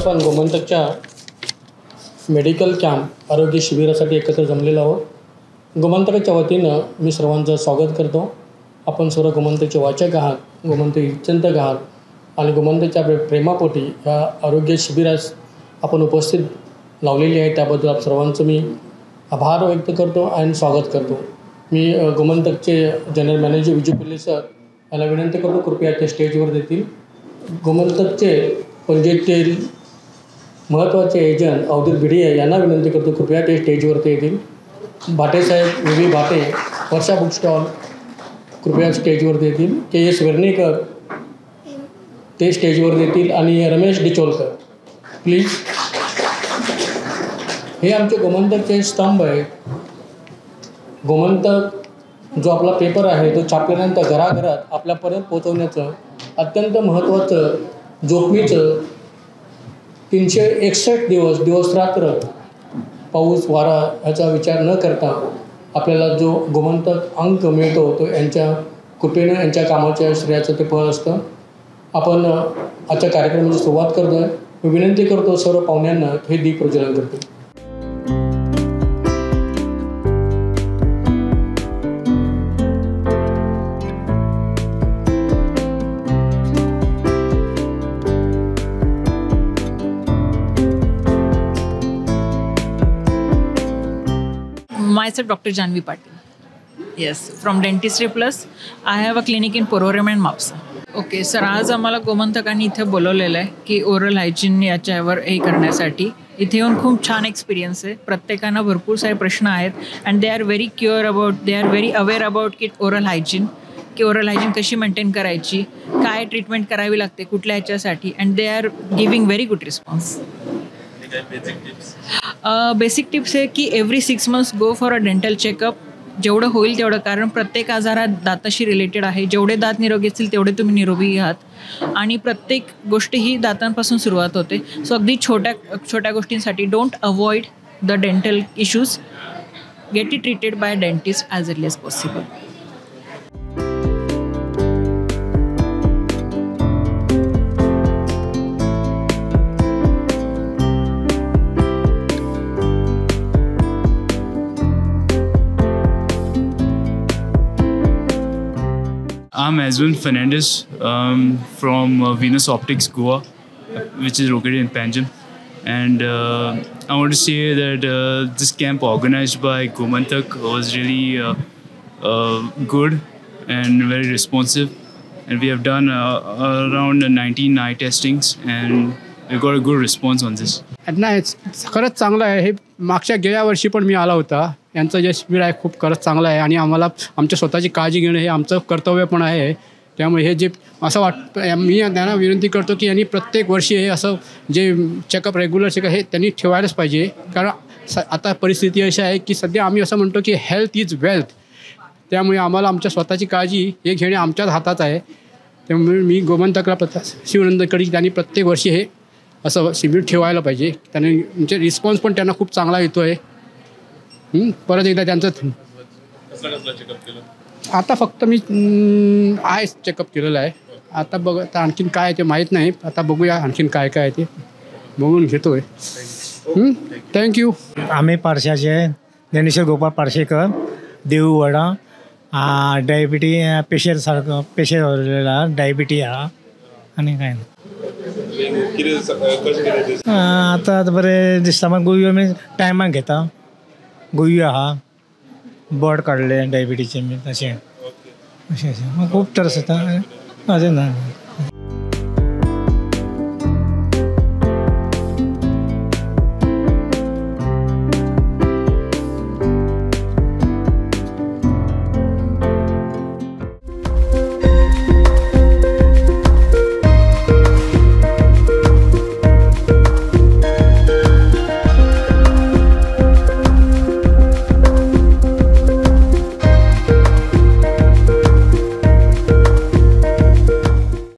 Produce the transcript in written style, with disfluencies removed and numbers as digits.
आपण गोमंतकच्या medical camp आरोग्य शिबिरासाठी एकत्र जमलेलो आहोत. गोमंतकाच्या वतीनं मी सर्वांचं स्वागत करतो. आपण सर्व गोमंतकचे वाचक आहात, गोमंतक चिंतक आहात आणि गोमंतकच्या प्रेमापोटी या आरोग्य शिबिरास आपण उपस्थित लावलेली आहे. त्याबद्दल आप सर्वांचं मी आभार व्यक्त करतो आणि स्वागत करतो. मी गोमंतकचे जनरल मॅनेजर विजय पिल्ले सर याला विनंती करतो, कृपया ते स्टेजवर देतील. गोमंतकचे पणजीतील महत्त्वाचे एजंट अवधूत भिडे यांना विनंती करतो, कृपया ते स्टेजवरती येतील. भाटेसाहेब व्ही भाटे, वर्षा बुक स्टॉल, कृपया स्टेजवरती येतील. के एस वर्णेकर ते स्टेजवर येतील आणि रमेश डिचोलकर प्लीज. हे आमचे गोमंतकचे स्तंभ आहेत. गोमंतक जो आपला पेपर आहे तो छापल्यानंतर घराघरात आपल्यापर्यंत पोहोचवण्याचं अत्यंत महत्त्वाचं, जोखमीचं 361 दिवस रात्र पाऊस वारा याचा विचार न करता आपल्याला जो गोमंतक अंक मिळतो तो यांच्या कृपेनं, यांच्या कामाच्या श्रेयाचं ते फळ असतं. आपण आजच्या कार्यक्रमाची सुरुवात करतो आहे. मी विनंती करतो सर्व पाहुण्यांना हे दीप प्रज्वलन करतो. Myself Dr. Janvi Patil. Yes, from Dentistry Plus. I have a clinic in Porvorim and Mapsa. Okay sir, आज आम्हाला गोमंतकांनी इथे बोलवलेलं आहे की ओरल हायजीन याच्यावर हे करण्यासाठी. इथे येऊन खूप छान एक्सपिरियन्स आहे. प्रत्येकांना भरपूर सारे प्रश्न आहेत and they are very aware about की ओरल हायजीन कशी मेंटेन करायची, काय ट्रीटमेंट करावी लागते कुठल्या ह्याच्यासाठी, and they are giving very good response. Basic tips आहे की every 6 months go for a dental checkup. जेवढं होईल तेवढं, कारण प्रत्येक आजार हा दाताशी रिलेटेड आहे. जेवढे दात निरोगी असतील तेवढे तुम्ही निरोगी आहात आणि प्रत्येक गोष्ट ही दातांपासून सुरुवात होते. सो अगदी छोट्या गोष्टींसाठी don't avoid the dental issues. Get it treated by dentist as early as possible. I'm Azwin Fernandez from Venus Optics Goa, which is located in Panjim, and I want to say that this camp organized by Gomantak was really good and very responsive, and we have done around 19 eye testings and we got a good response on this. नाही, खरंच चांगलं आहे. हे मागच्या गेल्या वर्षी पण मी आला होता. यांचं जे शिबिर आहे खूप खरंच चांगलं आहे आणि आम्हाला आमच्या स्वतःची काळजी घेणं हे आमचं कर्तव्य पण आहे. त्यामुळे हे जे असं वाटतं, मी त्यांना विनंती करतो की यांनी प्रत्येक वर्षी हे असं जे चेकअप, रेग्युलर चेकअप हे त्यांनी ठेवायलाच पाहिजे. कारण आता परिस्थिती अशी आहे की सध्या आम्ही असं म्हणतो की हेल्थ इज वेल्थ. त्यामुळे आम्हाला आमच्या स्वतःची काळजी हे घेणे आमच्याच हातात आहे. त्यामुळे मी गोमंतकला शिवनंदकडे त्यांनी प्रत्येक वर्षी हे असं शिबिर ठेवायला पाहिजे. त्याने म्हणजे रिस्पॉन्स पण त्यांना खूप चांगला येतो आहे. परत एकदा त्यांचं आता फक्त मी आय चेकअप केलेलं आहे. आता आता आणखीन काय आहे ते माहीत नाही. आता बघूया आणखीन काय आहे ते बघून घेतो आहे. थँक्यू. आम्ही पारशाचे ज्ञानेश्वर गोपाळ पारशेकर, देऊवाडा. पेशंटसारखं पेशंट डायबिटी हा आणि काय आता बरे दिसता. मग गुळयो मी टायमाक घेता. गुळयो आहा, बोर्ड काडले डायबिटीचे मी तशें. मग खूब त्रास जाता. अजून ना